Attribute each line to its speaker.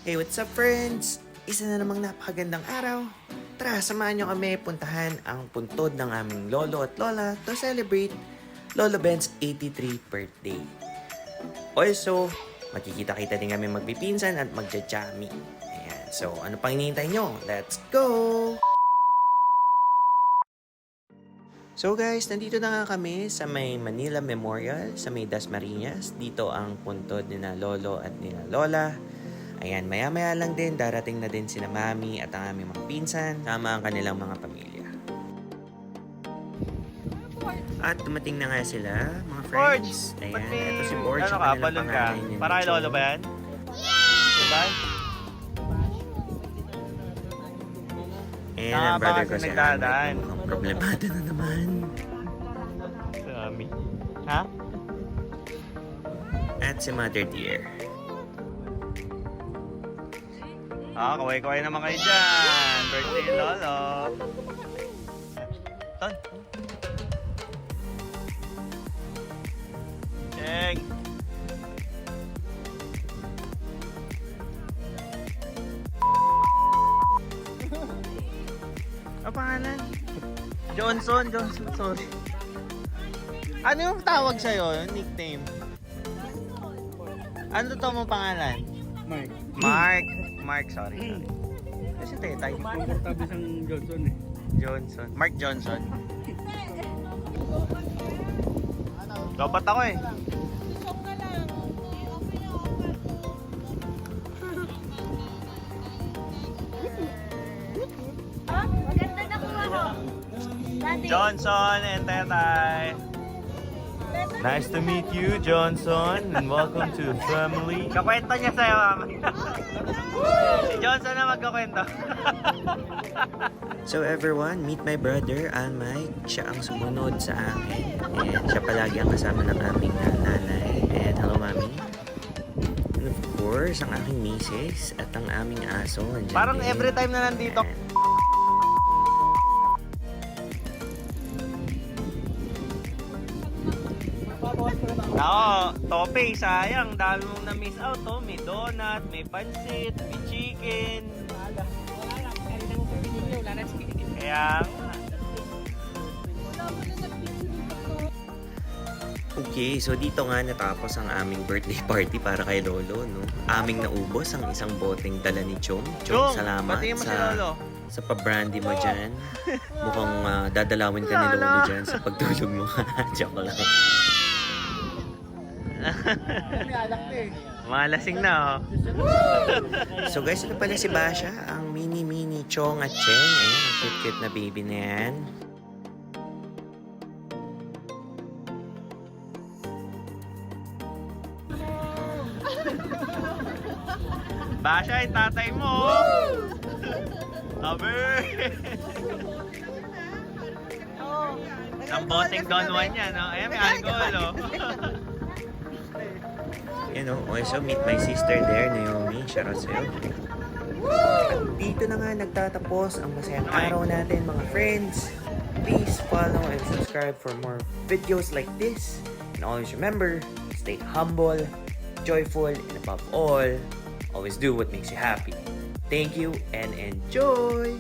Speaker 1: Hey, what's up friends? Isa na namang napakagandang araw. Tara, samahan nyo kami puntahan ang puntod ng aming lolo at lola to celebrate Lolo Ben's 83 birthday. Also, makikita-kita din kami magpipinsan at magja-jammy. Ayan, so ano pang hinihintay nyo? Let's go! So guys, nandito na nga kami sa may Manila Memorial, sa may Dasmariñas. Dito ang puntod nila lolo at nila lola. Ayan, maya-maya lang din, darating na din sina mami at ang aming mga pinsan, tama ang kanilang mga pamilya. At dumating na nga sila, mga friends. Ayan, ito si Borge,
Speaker 2: ano
Speaker 1: ang
Speaker 2: ka,
Speaker 1: kanilang
Speaker 2: balon ka?
Speaker 1: pangalan niya.
Speaker 2: Para kay lolo ba yan? Yeah! Diba?
Speaker 1: And ang brother ko si
Speaker 2: nagdadaan.
Speaker 1: Ahmed, mukhang problemado na naman.
Speaker 2: Sami. Ha?
Speaker 1: At si Mother Dear.
Speaker 2: Kaway-kaway naman kayo dyan. Birthday ni lolo. Ton. Cheng. Ang pangalan? Johnson, sorry. Ano yung tawag sa'yo? Yung nickname? Ano to mong pangalan? Mark, sorry. Kasi tetay.
Speaker 3: Tabi sang Johnson eh.
Speaker 2: Johnson. Mark Johnson. Dapat ako eh.
Speaker 4: Maganda na kuha ko.
Speaker 2: Johnson and Tetay. Nice to meet you, Johnson, and welcome to the family. Kakwento niya sa'yo, mamaya. Si Johnson na magkakwento.
Speaker 1: So everyone, meet my brother, Mike. Siya ang sumunod sa akin. And siya palagi ang kasama ng aming nanay. And hello, mami. And of course, ang aking misis at ang aming aso. Andyan
Speaker 2: Parang
Speaker 1: din.
Speaker 2: every time na nandito.
Speaker 1: Ayan.
Speaker 2: Oo, tope, sayang. Dami mong na-miss out, oh. May donut, may pansit, may chicken. Kaya nga.
Speaker 1: Okay, so dito nga natapos ang aming birthday party para kay Lolo, no? Aming naubos ang isang boteng dala ni Chong. Chong, salamat
Speaker 2: batiin mo si Lolo.
Speaker 1: sa pa-brandy mo dyan. Mukhang dadalawin ka ni Lolo dyan sa pagtulog mo. Joke lang.
Speaker 2: Malasing na, oh.
Speaker 1: So guys, ito pala si Basha, ang mini Chong at Cheng. Ayan, ang cute-cute na baby na yan.
Speaker 2: Basha, yung tatay mo, oh. Abe! Ang boteng Don Juan yan, no? Ayan, may alcohol, oh.
Speaker 1: You know, also meet my sister there, Naomi. Shoutout sa'yo. At dito na nga nagtatapos ang masayang araw natin, mga friends. Please follow and subscribe for more videos like this. And always remember, stay humble, joyful, and above all, always do what makes you happy. Thank you and enjoy!